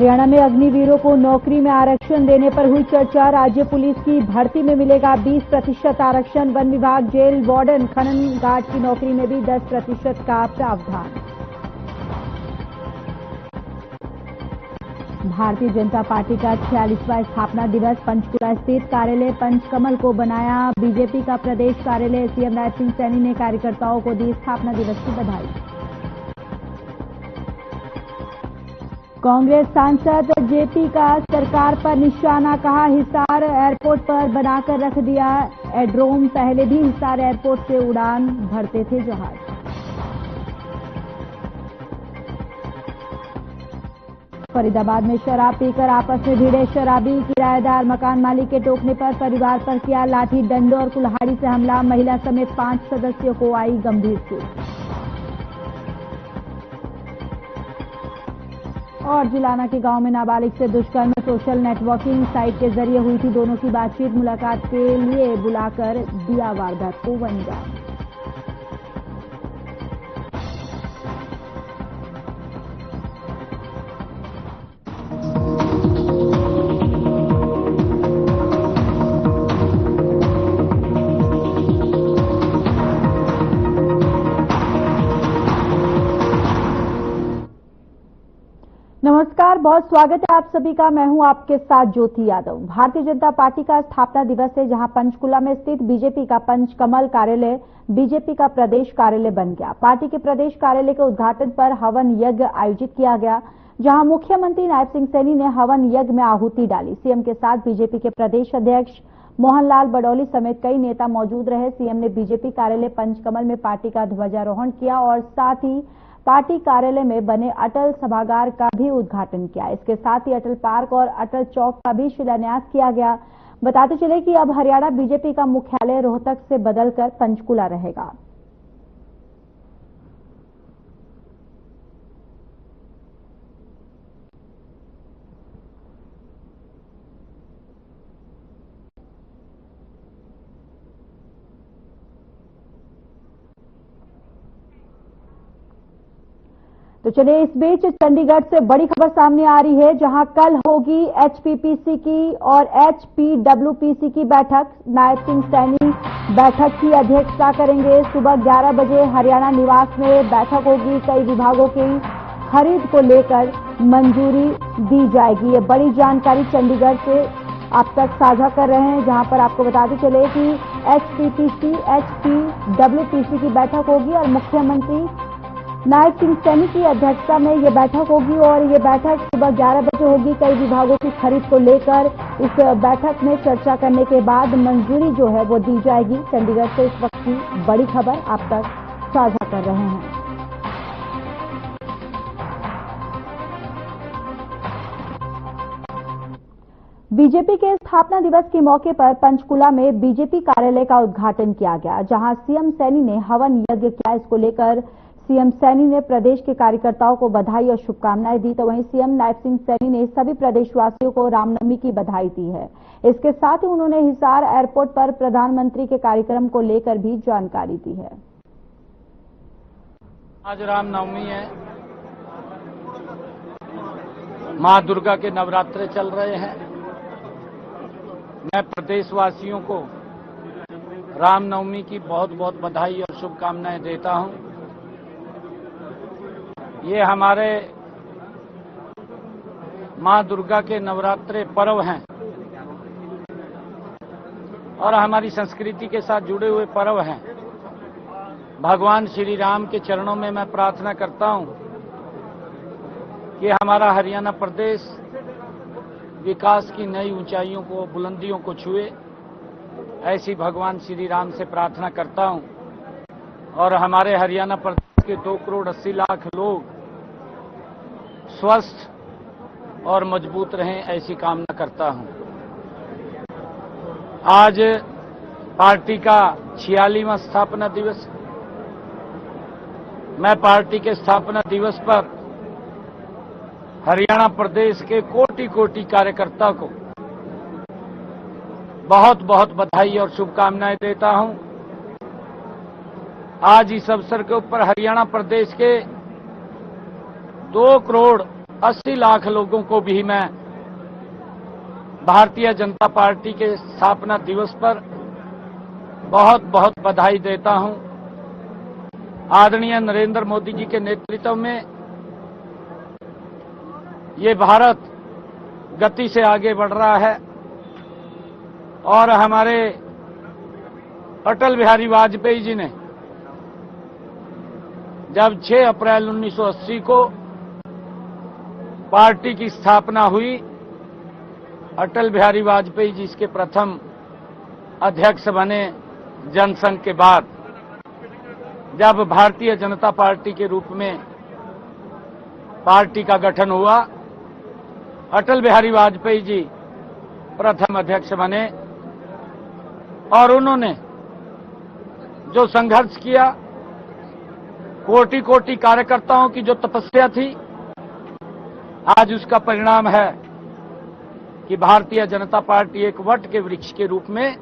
हरियाणा में अग्निवीरों को नौकरी में आरक्षण देने पर हुई चर्चा। राज्य पुलिस की भर्ती में मिलेगा 20% आरक्षण। वन विभाग, जेल वार्डन, खनन गार्ड की नौकरी में भी 10% का प्रावधान। भारतीय जनता पार्टी का 46वां स्थापना दिवस। पंचकुला स्थित कार्यालय पंचकमल को बनाया बीजेपी का प्रदेश कार्यालय। सीएम नायब सिंह सैनी ने कार्यकर्ताओं को दी स्थापना दिवस की बधाई। कांग्रेस सांसद जेपी का सरकार पर निशाना, कहा हिसार एयरपोर्ट पर बनाकर रख दिया एड्रोम। पहले भी हिसार एयरपोर्ट से उड़ान भरते थे जहाज। फरीदाबाद में शराब पीकर आपस में भिड़े शराबी। किराएदार मकान मालिक के टोकने पर परिवार पर किया लाठी डंडों और कुल्हाड़ी से हमला। महिला समेत 5 सदस्यों को आई गंभीर चोट। और जिलाना के गांव में नाबालिग से दुष्कर्म। सोशल नेटवर्किंग साइट के जरिए हुई थी दोनों की बातचीत। मुलाकात के लिए बुलाकर दिया वारदात को अंजाम। नमस्कार, बहुत स्वागत है आप सभी का। मैं हूं आपके साथ ज्योति यादव। भारतीय जनता पार्टी का स्थापना दिवस है, जहां पंचकुला में स्थित बीजेपी का पंचकमल कार्यालय बीजेपी का प्रदेश कार्यालय बन गया। पार्टी के प्रदेश कार्यालय के उद्घाटन पर हवन यज्ञ आयोजित किया गया, जहां मुख्यमंत्री नायब सिंह सैनी ने हवन यज्ञ में आहुति डाली। सीएम के साथ बीजेपी के प्रदेश अध्यक्ष मोहनलाल बडौली समेत कई नेता मौजूद रहे। सीएम ने बीजेपी कार्यालय पंचकमल में पार्टी का ध्वजारोहण किया और साथ ही पार्टी कार्यालय में बने अटल सभागार का भी उद्घाटन किया। इसके साथ ही अटल पार्क और अटल चौक का भी शिलान्यास किया गया। बताते चले कि अब हरियाणा बीजेपी का मुख्यालय रोहतक से बदलकर पंचकुला रहेगा। तो चलिए, इस बीच चंडीगढ़ से बड़ी खबर सामने आ रही है, जहां कल होगी एचपीपीसी की और एचपीडब्ल्यूपीसी की बैठक। नायब सिंह सैनी बैठक की अध्यक्षता करेंगे। सुबह 11 बजे हरियाणा निवास में बैठक होगी। कई विभागों की खरीद को लेकर मंजूरी दी जाएगी। ये बड़ी जानकारी चंडीगढ़ से आप तक साझा कर रहे हैं, जहां पर आपको बताते चले कि एचपीपीसी एचपीडब्ल्यूपीसी की बैठक होगी और मुख्यमंत्री नायब सिंह सैनी की अध्यक्षता में ये बैठक होगी और ये बैठक सुबह 11 बजे होगी। कई विभागों की खरीद को लेकर इस बैठक में चर्चा करने के बाद मंजूरी जो है वो दी जाएगी। चंडीगढ़ से इस वक्त की बड़ी खबर आप तक साझा कर रहे हैं। बीजेपी के स्थापना दिवस के मौके पर पंचकुला में बीजेपी कार्यालय का उद्घाटन किया गया, जहां सीएम सैनी ने हवन यज्ञ किया। इसको लेकर सीएम सैनी ने प्रदेश के कार्यकर्ताओं को बधाई और शुभकामनाएं दी। तो वहीं सीएम नायब सिंह सैनी ने सभी प्रदेशवासियों को रामनवमी की बधाई दी है। इसके साथ ही उन्होंने हिसार एयरपोर्ट पर प्रधानमंत्री के कार्यक्रम को लेकर भी जानकारी दी है। आज रामनवमी है, मां दुर्गा के नवरात्रे चल रहे हैं। मैं प्रदेशवासियों को रामनवमी की बहुत बहुत बधाई और शुभकामनाएं देता हूं। ये हमारे मां दुर्गा के नवरात्रे पर्व हैं और हमारी संस्कृति के साथ जुड़े हुए पर्व हैं। भगवान श्री राम के चरणों में मैं प्रार्थना करता हूं कि हमारा हरियाणा प्रदेश विकास की नई ऊंचाइयों को, बुलंदियों को छुए, ऐसी भगवान श्री राम से प्रार्थना करता हूं। और हमारे हरियाणा प्रदेश के 2 करोड़ 80 लाख लोग स्वस्थ और मजबूत रहें, ऐसी कामना करता हूं। आज पार्टी का 46वां स्थापना दिवस। मैं पार्टी के स्थापना दिवस पर हरियाणा प्रदेश के कोटि कोटि कार्यकर्ता को बहुत बहुत बधाई और शुभकामनाएं देता हूं। आज इस अवसर के ऊपर हरियाणा प्रदेश के 2 करोड़ 80 लाख लोगों को भी मैं भारतीय जनता पार्टी के स्थापना दिवस पर बहुत बहुत बधाई देता हूं। आदरणीय नरेंद्र मोदी जी के नेतृत्व में ये भारत गति से आगे बढ़ रहा है और हमारे अटल बिहारी वाजपेयी जी ने जब 6 अप्रैल 1980 को पार्टी की स्थापना हुई, अटल बिहारी वाजपेयी जी इसके प्रथम अध्यक्ष बने। जनसंघ के बाद जब भारतीय जनता पार्टी के रूप में पार्टी का गठन हुआ, अटल बिहारी वाजपेयी जी प्रथम अध्यक्ष बने और उन्होंने जो संघर्ष किया, कोटि कोटि कार्यकर्ताओं की जो तपस्या थी, आज उसका परिणाम है कि भारतीय जनता पार्टी एक वट के वृक्ष के रूप में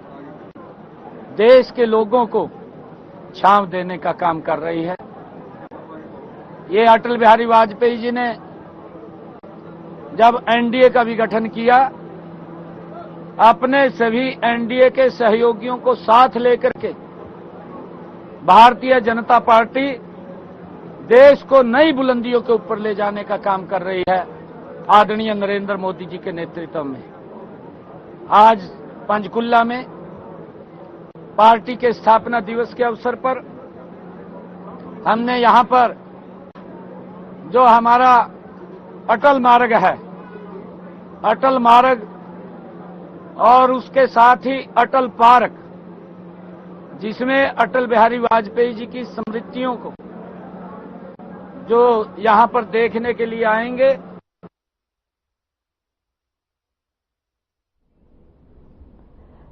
देश के लोगों को छांव देने का काम कर रही है। ये अटल बिहारी वाजपेयी जी ने जब एनडीए का भी गठन किया, अपने सभी एनडीए के सहयोगियों को साथ लेकर के भारतीय जनता पार्टी देश को नई बुलंदियों के ऊपर ले जाने का काम कर रही है, आदरणीय नरेंद्र मोदी जी के नेतृत्व में। आज पंचकुला में पार्टी के स्थापना दिवस के अवसर पर हमने यहां पर जो हमारा अटल मार्ग है, अटल मार्ग और उसके साथ ही अटल पार्क, जिसमें अटल बिहारी वाजपेयी जी की स्मृतियों को जो यहां पर देखने के लिए आएंगे।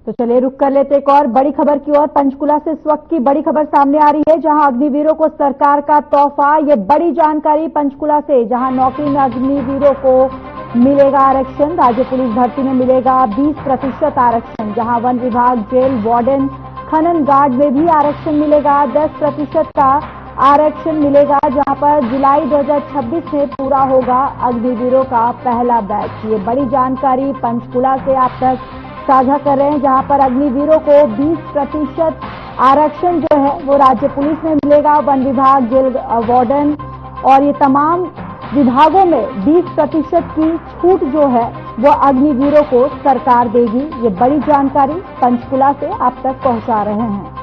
तो चलिए रुक कर लेते एक और बड़ी खबर की ओर। पंचकुला से इस वक्त की बड़ी खबर सामने आ रही है, जहां अग्निवीरों को सरकार का तोहफा। ये बड़ी जानकारी पंचकुला से, जहां नौकरी में अग्निवीरों को मिलेगा आरक्षण। राज्य पुलिस भर्ती में मिलेगा 20% आरक्षण, जहां वन विभाग, जेल वार्डन, खनन गार्ड में भी आरक्षण मिलेगा। 10% का आरक्षण मिलेगा, जहां पर जुलाई 2026 में पूरा होगा अग्निवीरों का पहला बैच। ये बड़ी जानकारी पंचकुला से आप तक साझा कर रहे हैं, जहां पर अग्निवीरों को 20% आरक्षण जो है वो राज्य पुलिस में मिलेगा, वन विभाग, जेल वार्डन और ये तमाम विभागों में 20% की छूट जो है वो अग्निवीरों को सरकार देगी। ये बड़ी जानकारी पंचकुला से आप तक पहुंचा रहे हैं।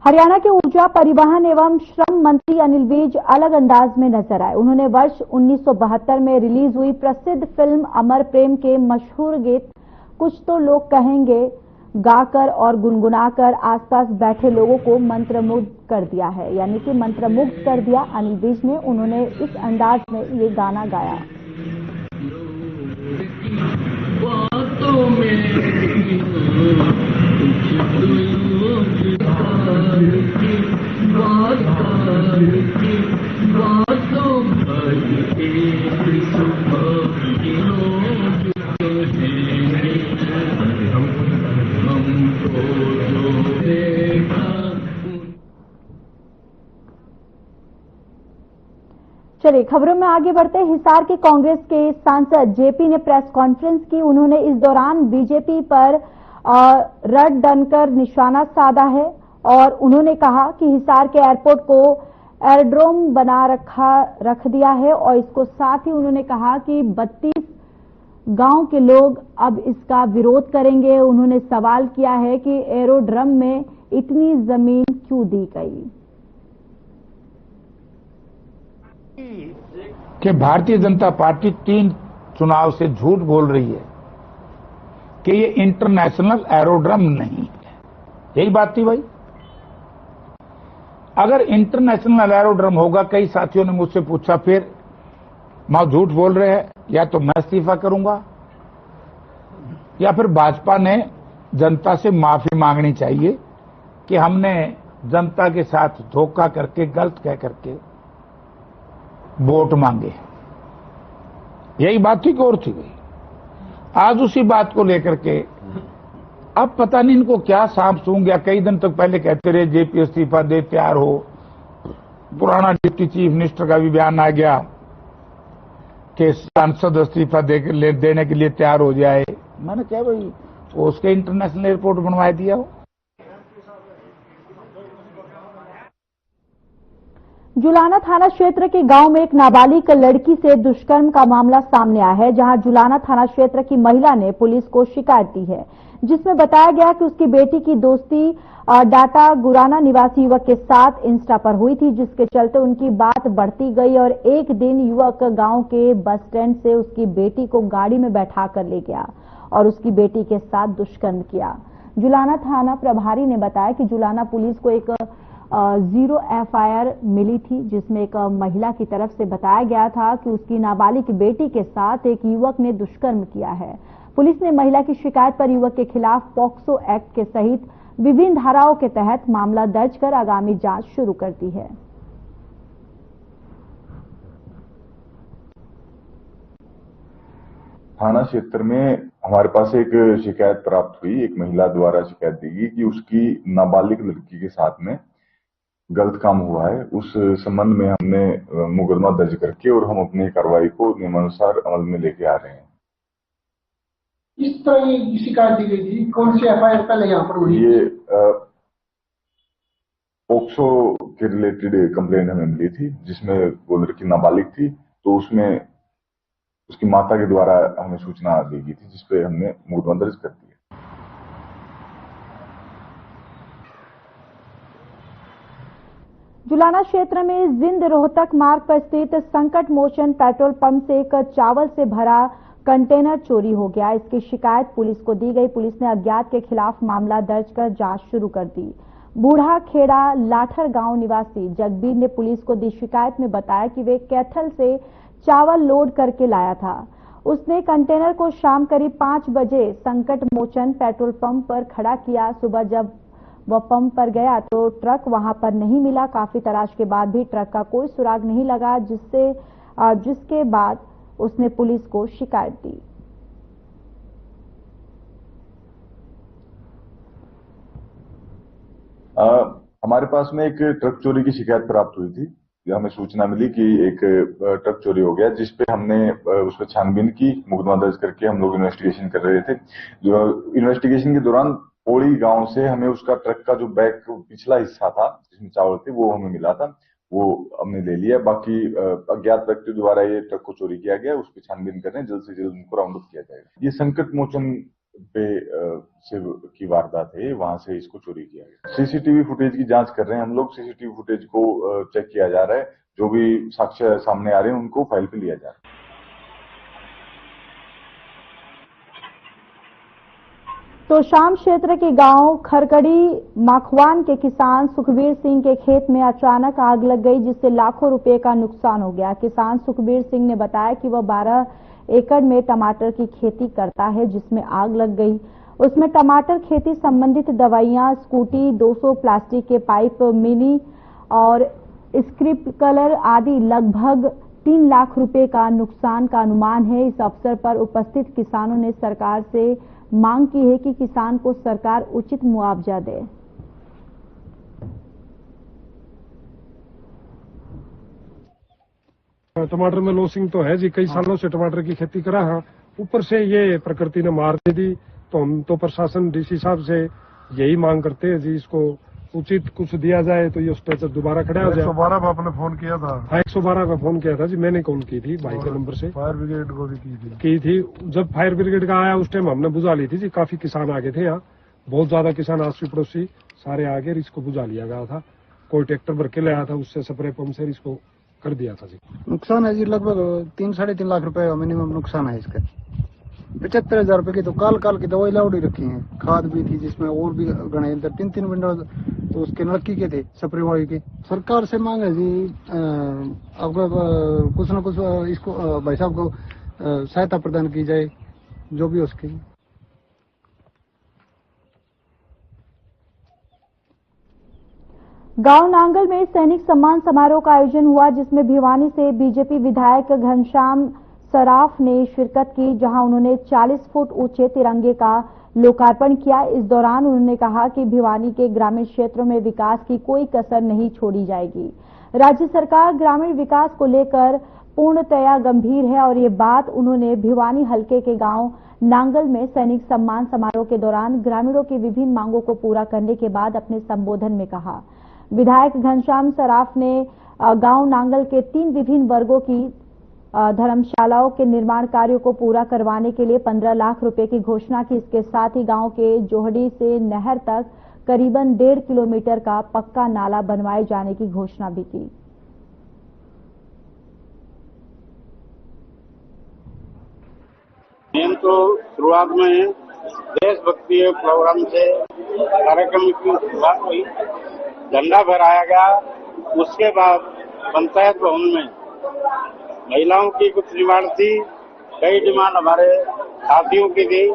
हरियाणा के ऊर्जा, परिवहन एवं श्रम मंत्री अनिल विज अलग अंदाज में नजर आए। उन्होंने वर्ष 1972 में रिलीज हुई प्रसिद्ध फिल्म अमर प्रेम के मशहूर गीत कुछ तो लोग कहेंगे गाकर और गुनगुनाकर आसपास बैठे लोगों को मंत्रमुग्ध कर दिया है, यानी कि मंत्रमुग्ध कर दिया अनिल विज ने। उन्होंने इस अंदाज में ये गाना गाया। चलिए खबरों में आगे बढ़ते। हिसार के कांग्रेस के सांसद जेपी ने प्रेस कॉन्फ्रेंस की। उन्होंने इस दौरान बीजेपी पर रट डनकर निशाना साधा है और उन्होंने कहा कि हिसार के एयरपोर्ट को एयरड्रोम बना रख दिया है और इसको साथ ही उन्होंने कहा कि 32 गांव के लोग अब इसका विरोध करेंगे। उन्होंने सवाल किया है कि एयरोड्रम में इतनी जमीन क्यों दी गई। कि भारतीय जनता पार्टी 3 चुनाव से झूठ बोल रही है कि ये इंटरनेशनल एरोड्रम नहीं है। यही बात थी भाई। अगर इंटरनेशनल एरोड्रम होगा, कई साथियों ने मुझसे पूछा फिर मां झूठ बोल रहे हैं, या तो मैं इस्तीफा करूंगा या फिर भाजपा ने जनता से माफी मांगनी चाहिए कि हमने जनता के साथ धोखा करके, गलत कह करके वोट मांगे। यही बात थी कि और थी भाई। आज उसी बात को लेकर के अब पता नहीं इनको क्या सांप सूंघ गया। कई दिन तक पहले कहते रहे जेपी इस्तीफा दे, तैयार हो। पुराना डिप्टी चीफ मिनिस्टर का भी बयान आ गया कि सांसद इस्तीफा देने के लिए तैयार हो जाए। मैंने कहा भाई उसके इंटरनेशनल एयरपोर्ट बनवा दिया हो। जुलाना थाना क्षेत्र के गांव में एक नाबालिग लड़की से दुष्कर्म का मामला सामने आया है, जहां जुलाना थाना क्षेत्र की महिला ने पुलिस को शिकायत दी है, जिसमें बताया गया कि उसकी बेटी की दोस्ती डाटा गुराना निवासी युवक के साथ इंस्टा पर हुई थी, जिसके चलते उनकी बात बढ़ती गई और एक दिन युवक गांव के बस स्टैंड से उसकी बेटी को गाड़ी में बैठा कर ले गया और उसकी बेटी के साथ दुष्कर्म किया। जुलाना थाना प्रभारी ने बताया कि जुलाना पुलिस को एक 0 FIR मिली थी, जिसमें एक महिला की तरफ से बताया गया था कि उसकी नाबालिग बेटी के साथ एक युवक ने दुष्कर्म किया है। पुलिस ने महिला की शिकायत पर युवक के खिलाफ पॉक्सो एक्ट के सहित विभिन्न धाराओं के तहत मामला दर्ज कर आगामी जांच शुरू कर दी है। थाना क्षेत्र में हमारे पास एक शिकायत प्राप्त हुई। एक महिला द्वारा शिकायत दी गई कि उसकी नाबालिग लड़की के साथ में गलत काम हुआ है। उस संबंध में हमने मुकदमा दर्ज करके और हम अपनी कार्रवाई को नियमानुसार अमल में लेके आ रहे हैं। इस तरह की शिकायत दी गई थी, कौन सी FIR पहले यहाँ पर हुई? ये पोक्सो के रिलेटेड कंप्लेंट हमें मिली थी, जिसमें वो लड़की नाबालिग थी, तो उसमें उसकी माता के द्वारा हमें सूचना दी गई थी, जिसपे हमने मुकदमा दर्ज कर दिया। जुलाना क्षेत्र में जिंद रोहतक मार्ग पर स्थित संकट मोचन पेट्रोल पंप से एक चावल से भरा कंटेनर चोरी हो गया। इसकी शिकायत पुलिस को दी गई। पुलिस ने अज्ञात के खिलाफ मामला दर्ज कर जांच शुरू कर दी। बूढ़ा खेड़ा लाठर गांव निवासी जगबीर ने पुलिस को दी शिकायत में बताया कि वे कैथल से चावल लोड करके लाया था। उसने कंटेनर को शाम करीब 5 बजे संकट मोचन पेट्रोल पंप पर खड़ा किया। सुबह जब वह पंप पर गया तो ट्रक वहां पर नहीं मिला। काफी तलाश के बाद भी ट्रक का कोई सुराग नहीं लगा, जिसके बाद उसने पुलिस को शिकायत दी। हमारे पास में एक ट्रक चोरी की शिकायत प्राप्त हुई थी। हमें सूचना मिली कि एक ट्रक चोरी हो गया, जिसपे हमने उस पर छानबीन की, मुकदमा दर्ज करके हम लोग इन्वेस्टिगेशन कर रहे थे। जो इन्वेस्टिगेशन के दौरान पोड़ी गांव से हमें उसका ट्रक का जो बैक पिछला हिस्सा था जिसमें चावल थे वो हमें मिला था, वो हमने ले लिया। बाकी अज्ञात व्यक्ति द्वारा ये ट्रक को चोरी किया गया, उस पर छानबीन कर रहे हैं। जल्द से जल्द उनको राउंड अप किया जाएगा। ये संकट मोचन पे से की वारदात है, वहां से इसको चोरी किया गया। सीसीटीवी फुटेज की जांच कर रहे हैं हम लोग। सीसीटीवी फुटेज को चेक किया जा रहा है। जो भी साक्ष्य सामने आ रहे हैं उनको फाइल पे लिया जा रहा है। तो शाम क्षेत्र के गांव खरकड़ी माखवान के किसान सुखबीर सिंह के खेत में अचानक आग लग गई, जिससे लाखों रुपए का नुकसान हो गया। किसान सुखबीर सिंह ने बताया कि वह 12 एकड़ में टमाटर की खेती करता है, जिसमें आग लग गई। उसमें टमाटर खेती संबंधित दवाइयां, स्कूटी, 200 प्लास्टिक के पाइप, मिनी और स्प्रिंकलर आदि लगभग 3 लाख रुपए का नुकसान का अनुमान है। इस अवसर पर उपस्थित किसानों ने सरकार से मांग की है कि किसान को सरकार उचित मुआवजा दे। टमाटर में लॉसिंग तो है जी, कई सालों से टमाटर की खेती करा है। ऊपर से ये प्रकृति ने मार दे दी, तो हम तो प्रशासन डीसी साहब से यही मांग करते हैं जी, इसको उचित कुछ दिया जाए तो ये उस पर दोबारा खड़ा हो जाए। 112 पे आपने फोन किया था? हाँ, 112 पे फोन किया था जी, मैंने कॉल की थी भाई के नंबर से। फायर ब्रिगेड को भी की थी। जब फायर ब्रिगेड का आया उस टाइम हमने बुझा ली थी जी। काफी किसान आगे थे यहाँ, बहुत ज्यादा किसान आसी पड़ोसी सारे आगे, इसको बुझा लिया गया था। कोई ट्रैक्टर भर के लाया था, उससे स्प्रे पंप से इसको कर दिया था जी। नुकसान है जी लगभग 3-3.5 लाख रुपए मिनिमम नुकसान है इसका। 75,000 रुपए की तो काल की दवाई लाउडी रखी है। खाद भी थी जिसमें और भी गणे 3 विंडो तो उसके नलकी के थे, स्प्रे वाली के। सरकार से मांग है जी आपको कुछ न कुछ इसको भाई साहब को सहायता प्रदान की जाए, जो भी उसकी। गांव नांगल में सैनिक सम्मान समारोह का आयोजन हुआ, जिसमें भिवानी से बीजेपी विधायक घनश्याम सराफ ने शिरकत की, जहां उन्होंने 40 फुट ऊंचे तिरंगे का लोकार्पण किया। इस दौरान उन्होंने कहा कि भिवानी के ग्रामीण क्षेत्रों में विकास की कोई कसर नहीं छोड़ी जाएगी। राज्य सरकार ग्रामीण विकास को लेकर पूर्णतया गंभीर है और ये बात उन्होंने भिवानी हलके के गांव नांगल में सैनिक सम्मान समारोह के दौरान ग्रामीणों की विभिन्न मांगों को पूरा करने के बाद अपने संबोधन में कहा। विधायक घनश्याम सराफ ने गांव नांगल के 3 विभिन्न वर्गों की धर्मशालाओं के निर्माण कार्यों को पूरा करवाने के लिए 15 लाख रुपए की घोषणा की। इसके साथ ही गांव के जोहड़ी से नहर तक करीबन 1.5 किलोमीटर का पक्का नाला बनवाए जाने की घोषणा भी की। तो शुरुआत में देशभक्ति प्रोग्राम से कार्यक्रम की शुरुआत हुई, झंडा फहराया गया। उसके बाद पंचायत भवन में महिलाओं की कुछ डिमांड थी, कई डिमांड हमारे साथियों की थी।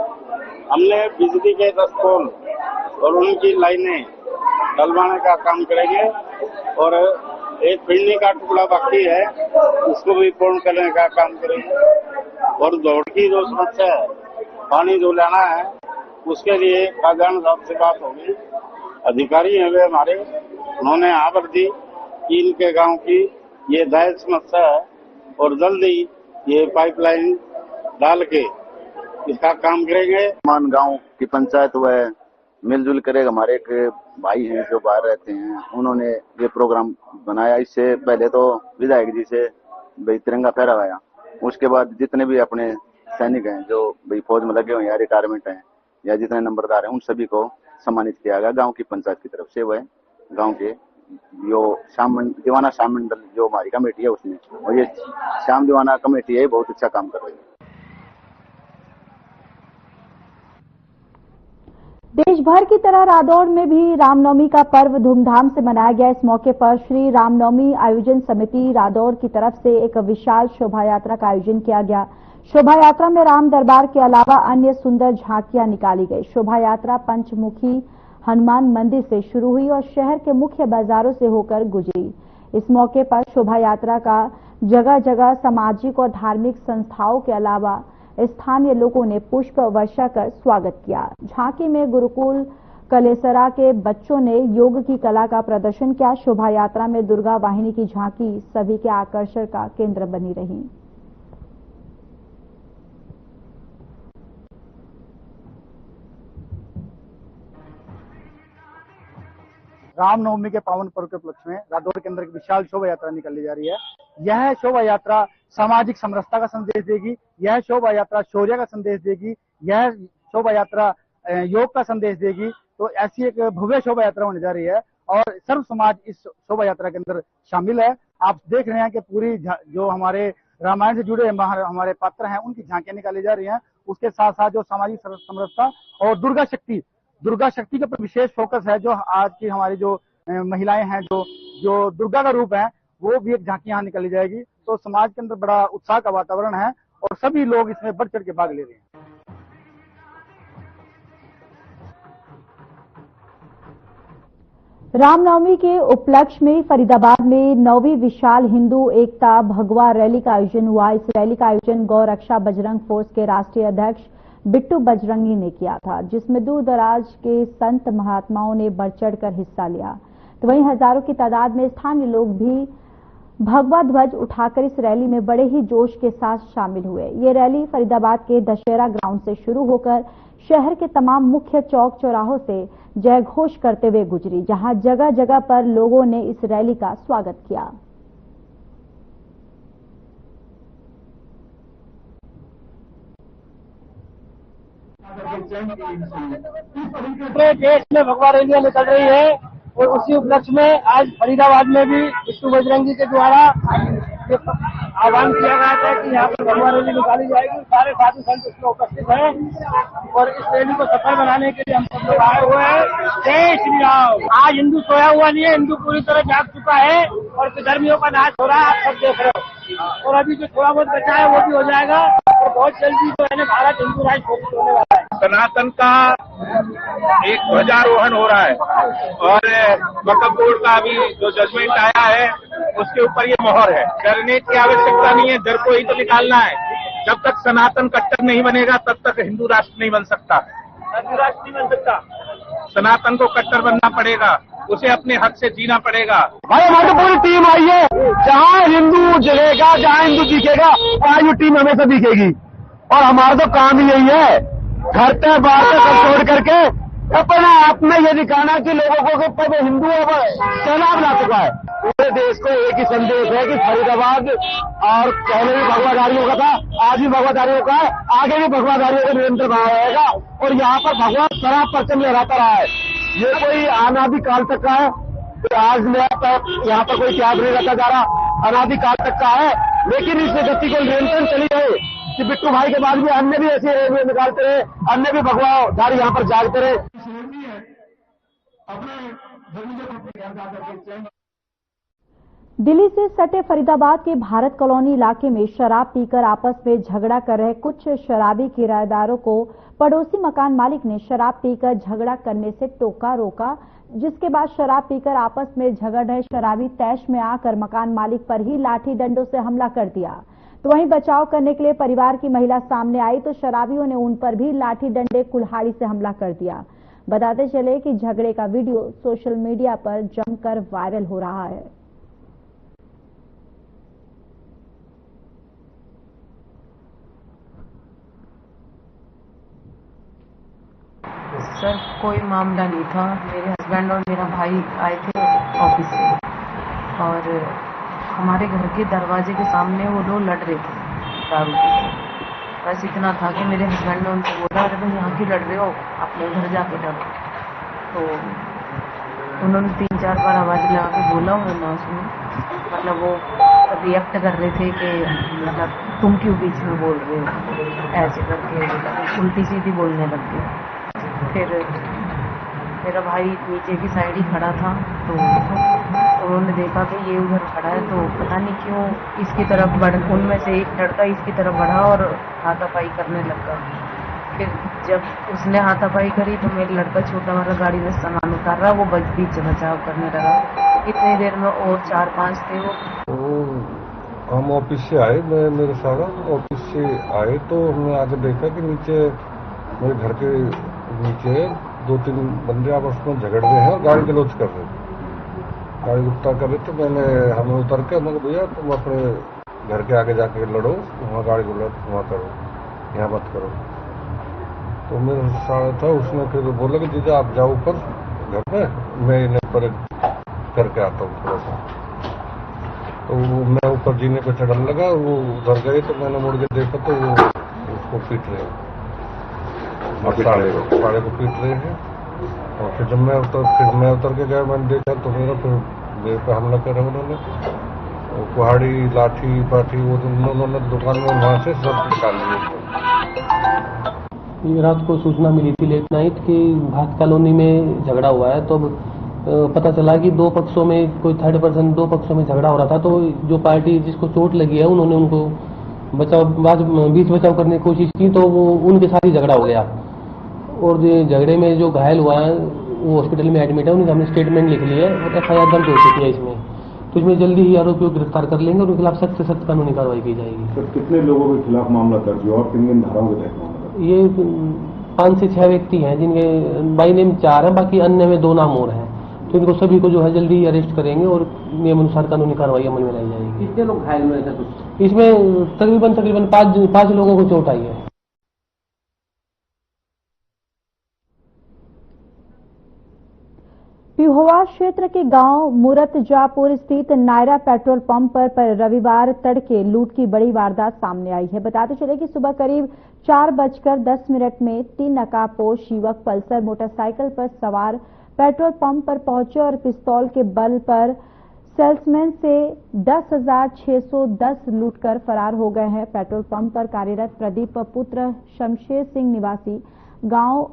हमने बिजली के 10 पोल और उनकी लाइनें डलवाने का काम करेंगे और एक पिंडी का टुकड़ा बाकी है, उसको भी पूर्ण करने का काम करेंगे। और दौड़ की जो समस्या है, पानी जो लाना है, उसके लिए खाद्यान्न साहब से बात होगी। अधिकारी हैं वे हमारे, उन्होंने आवर दी कि इनके गांव की ये दायर समस्या है और जल्दी ये पाइपलाइन डाल के इसका काम करेंगे। मान गांव की पंचायत वह मिलजुल करेगा। हमारे एक भाई हैं जो बाहर रहते हैं, उन्होंने ये प्रोग्राम बनाया। इससे पहले तो विधायक जी से भाई तिरंगा फहराया, उसके बाद जितने भी अपने सैनिक हैं जो भाई फौज में लगे हुए या रिटायरमेंट हैं या जितने नंबरदार हैं, उन सभी को सम्मानित किया गया गांव की पंचायत की तरफ से। वह गांव के जो दीवाना श्याम मंडल जो हमारी कमेटी है उसने, और ये श्याम दीवाना कमेटी है, बहुत अच्छा काम कर रही है। देश भर की तरह रादौर में भी रामनवमी का पर्व धूमधाम से मनाया गया। इस मौके पर श्री रामनवमी आयोजन समिति रादौर की तरफ से एक विशाल शोभा यात्रा का आयोजन किया गया। शोभा यात्रा में राम दरबार के अलावा अन्य सुंदर झांकियां निकाली गई। शोभा यात्रा पंचमुखी हनुमान मंदिर से शुरू हुई और शहर के मुख्य बाजारों से होकर गुजरी। इस मौके पर शोभा यात्रा का जगह जगह सामाजिक और धार्मिक संस्थाओं के अलावा स्थानीय लोगों ने पुष्प वर्षा कर स्वागत किया। झांकी में गुरुकुल कलेसरा के बच्चों ने योग की कला का प्रदर्शन किया। शोभा यात्रा में दुर्गा वाहिनी की झांकी सभी के आकर्षण का केंद्र बनी रही। रामनवमी के पावन पर्व के उपलक्ष्य में रादौर के अंदर एक विशाल शोभा यात्रा निकाली जा रही है। यह शोभा यात्रा सामाजिक समरसता का संदेश देगी, यह शोभा यात्रा शौर्य का संदेश देगी, यह शोभा यात्रा योग का संदेश देगी। तो ऐसी एक भव्य शोभा यात्रा होने जा रही है और सर्व समाज इस शोभा यात्रा के अंदर शामिल है। आप देख रहे हैं कि पूरी जो हमारे रामायण से जुड़े हमारे पात्र हैं, उनकी झांकियां निकाली जा रही हैं। उसके साथ साथ जो सामाजिक समरसता और दुर्गा शक्ति के ऊपर विशेष फोकस है। जो आज की हमारी जो महिलाएं हैं, जो दुर्गा का रूप है, वो भी एक झांकी यहाँ निकाली जाएगी। तो समाज के अंदर बड़ा उत्साह का वातावरण है और सभी लोग इसमें बढ़ चढ़ के भाग ले रहे हैं। रामनवमी के उपलक्ष्य में फरीदाबाद में 9वीं विशाल हिंदू एकता भगवा रैली का आयोजन हुआ। इस रैली का आयोजन गौ रक्षा बजरंग फोर्स के राष्ट्रीय अध्यक्ष बिट्टू बजरंगी ने किया था, जिसमें दूर दराज के संत महात्माओं ने बढ़ चढ़कर हिस्सा लिया। तो वहीं हजारों की तादाद में स्थानीय लोग भी भगवा ध्वज उठाकर इस रैली में बड़े ही जोश के साथ शामिल हुए। ये रैली फरीदाबाद के दशहरा ग्राउंड से शुरू होकर शहर के तमाम मुख्य चौक चौराहों से जय घोष करते हुए गुजरी, जहां जगह जगह पर लोगों ने इस रैली का स्वागत किया। पूरे देश में भगवा रैलियां निकल रही है और उसी उपलक्ष्य में आज फरीदाबाद में भी बिट्टू बजरंगी के द्वारा आह्वान किया गया था कि यहाँ पर भगवा रैली निकाली जाएगी। सारे साधु संत इसमें उपस्थित हैं और इस रैली को सफल बनाने के लिए हम सब लोग आए हुए हैं। जय श्री राम। आज हिंदू सोया हुआ नहीं है, हिंदू पूरी तरह जाग चुका है और विधर्मियों का नाश हो रहा है, आप सब देख रहे हो। और अभी जो थोड़ा बहुत बचा है वो भी हो जाएगा और बहुत जल्दी जो है भारत हिंदू राष्ट्र घोषित होने वाला है। सनातन का एक ध्वजारोहण हो रहा है और वक्फ बोर्ड का अभी जो जजमेंट आया है उसके ऊपर ये मोहर है। डरने की आवश्यकता नहीं है, डर को ही तो निकालना है। जब तक सनातन कट्टर नहीं बनेगा तब तक हिंदू राष्ट्र नहीं बन सकता। हिंदू राष्ट्र नहीं बन सकता। सनातन को कट्टर बनना पड़ेगा, उसे अपने हक से जीना पड़ेगा। भाई हमारी तो पूरी टीम आई है, जहाँ हिंदू जलेगा, जहाँ हिंदू दिखेगा वहाँ ये टीम हमेशा दिखेगी। और हमारा तो काम ही यही है, घर पे बाहर सब छोड़ करके अपने आप में ये दिखाना कि लोगों को कि पहले हिंदू सैलाब ला चुका है। पूरे देश को एक ही संदेश है कि फरीदाबाद और पहले भी भगवाधारियों का था, आज भी भगवाधारियों का है, आगे भी भगवाधारियों का निरंतर बना रहेगा। और यहाँ पर भगवान शराब परचम लहराता रहा है। ये कोई अनादि काल तक का है, आज यहाँ पर कोई त्याग नहीं रखा जा रहा, अनादि काल तक का है। लेकिन इस गति को निरंतर चली रहे कि बिट्टू भाई के बाद भी अन्य भी ऐसे रेलवे निकालते रहे, अन्य भी भगवाधारी यहाँ पर जागते रहे। दिल्ली से सटे फरीदाबाद के भारत कॉलोनी इलाके में शराब पीकर आपस में झगड़ा कर रहे कुछ शराबी किराएदारों को पड़ोसी मकान मालिक ने शराब पीकर झगड़ा करने से टोका रोका, जिसके बाद शराब पीकर आपस में झगड़ रहे शराबी तैश में आकर मकान मालिक पर ही लाठी डंडों से हमला कर दिया। तो वहीं बचाव करने के लिए परिवार की महिला सामने आई तो शराबियों ने उन पर भी लाठी डंडे कुल्हाड़ी से हमला कर दिया। बताते चले कि झगड़े का वीडियो सोशल मीडिया पर जमकर वायरल हो रहा है। सर कोई मामला नहीं था। मेरे हस्बैंड और मेरा भाई आए थे ऑफिस से और हमारे घर के दरवाजे के सामने वो लोग लड़ रहे थे दारू पी। बस इतना था कि मेरे हस्बैंड ने उनसे बोला, अरे भाई यहाँ क्यों लड़ रहे हो, अपने घर जाके लड़ो। तो उन्होंने 3-4 बार आवाज़ लगा के बोला, उन्होंने ना सुनी। मतलब वो रिएक्ट कर रहे थे कि मतलब तुम क्यों बीच में बोल रहे हो, ऐसे करके उल्टी सीधी बोलने लग गए। फिर मेरा भाई नीचे की साइड ही खड़ा था तो उन्होंने देखा कि ये उधर खड़ा है, तो पता नहीं क्यों इसकी तरफ बढ़, उनमें से एक लड़का इसकी तरफ बढ़ा और हाथापाई करने लगा। फिर जब उसने हाथापाई करी तो मेरा लड़का छोटा वाला गाड़ी में सामान उतार रहा, वो बीच बचाव करने लगा। इतनी देर में और 4-5 थे वो। हम ऑफिस से आए, मैं मेरे सारा ऑफिस से आए तो हमने आगे देखा कि नीचे मेरे घर के नीचे 2-3 बंदे आपस में झगड़ रहे हैं और गाड़ी गलौज कर रहे थे। गाड़ी गुप्ता कर रहे थे। हमें उतर के मैंने भैया तुम अपने घर के आगे जाके लड़ो, वहाँ गाड़ी गलौज वहाँ करो, यहाँ मत करो। तो मेरा सारा था, उसने फिर बोला कि जीजा आप जाओ ऊपर घर में, मैं इन्हें पर करके आता हूँ थोड़ा सा। तो मैं ऊपर जीने पे चढ़ने लगा, वो उधर गए तो मैंने मुड़ के देखा तो वो उसको पीट रहे हैं, साड़े को पीट रहे हैं। और फिर जब मैं उतर के गया, मैंने देखा तो मेरे पे हमला कर रहे उन्होंने, कुहाड़ी लाठी पाठी वो उन्होंने दुकान में वहाँ से सब निकाल लिए। रात को सूचना मिली थी लेट नाइट कि भारत कॉलोनी में झगड़ा हुआ है। तो पता चला कि 2 पक्षों में कोई थर्ड पर्सन 2 पक्षों में झगड़ा हो रहा था। तो जो पार्टी जिसको चोट लगी है उन्होंने उनको बीच बचाव करने की कोशिश की तो वो उनके साथ ही झगड़ा हो गया। और झगड़े में जो घायल हुआ है वो हॉस्पिटल में एडमिट है, उनके हमने स्टेटमेंट लिख लिया है और FIR दर्ज हो चुकी है इसमें। तो इसमें जल्दी ही आरोपियों को गिरफ्तार कर लेंगे और उनके खिलाफ सख्त से सख्त कानूनी कार्रवाई की जाएगी। सर कितने लोगों के खिलाफ मामला दर्ज हुआ और किन धाराओं के तहत मामला? ये 5 से 6 व्यक्ति हैं जिनके बाई नेम 4 हैं, बाकी अन्य में 2 नाम और हैं। तो इनको सभी को जो है जल्दी ही अरेस्ट करेंगे और नियम अनुसार कानूनी कार्रवाई अमल में लाई जाएगी। कितने लोग घायल हुए थे? इसमें तकरीबन 5 लोगों को चोट आई है। पिहोवा क्षेत्र के गांव मुरतजापुर स्थित नायरा पेट्रोल पंप पर रविवार तड़के लूट की बड़ी वारदात सामने आई है। बताते चले कि सुबह करीब 4:10 में 3 नकाबपोश युवक पल्सर मोटरसाइकिल पर सवार पेट्रोल पंप पर पहुंचे और पिस्तौल के बल पर सेल्समैन से 10,610 लूटकर फरार हो गए हैं। पेट्रोल पंप पर कार्यरत प्रदीप पुत्र शमशेर सिंह निवासी गांव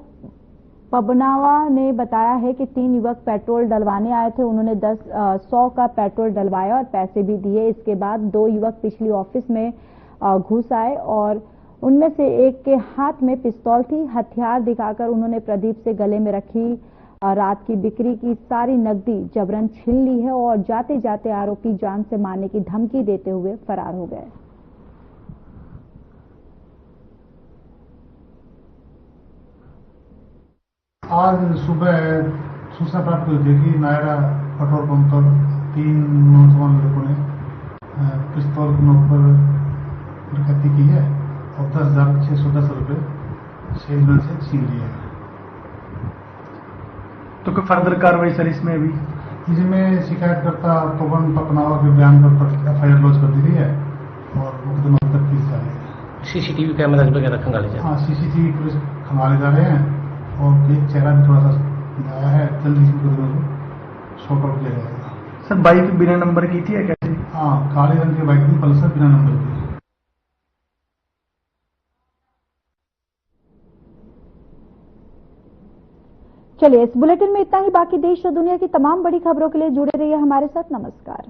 पबनावा ने बताया है कि 3 युवक पेट्रोल डलवाने आए थे। उन्होंने 100 का पेट्रोल डलवाया और पैसे भी दिए। इसके बाद 2 युवक पिछली ऑफिस में घुस आए और उनमें से एक के हाथ में पिस्तौल थी। हथियार दिखाकर उन्होंने प्रदीप से गले में रखी रात की बिक्री की सारी नकदी जबरन छीन ली है और जाते जाते आरोपी जान से मारने की धमकी देते हुए फरार हो गए। आज सुबह सूचना प्राप्त हुई थी कि नायरा पेट्रोल पंप पर 3 नौजवान लोगों ने पिस्तौल के नोक पर डकैती की है और 10,610 रुपये सेलमैन से छीन लिया है। तो कोई फर्दर कार्रवाई सर इसमें अभी? इसमें शिकायतकर्ता पवन पपनावा के बयान पर FIR लॉन्च कर दी गई है और मुकदमा तफ्तीश जारी है। सीसीटीवी कैमरा वगैरह खंगाले जा रहे हैं? हाँ, सीसीटीवी पुलिस खंगाले जा रहे हैं और एक चेहरा भी थोड़ा सा आया है, जल्द ही मुकदमे को शॉर्ट आउट किया जाएगा। सर बाइक बिना नंबर की थी या कैसे? हाँ, काले रंग की बाइक थी, पल्सर बिना नंबर की। चलिए, इस बुलेटिन में इतना ही। बाकी देश और दुनिया की तमाम बड़ी खबरों के लिए जुड़े रहिए हमारे साथ। नमस्कार।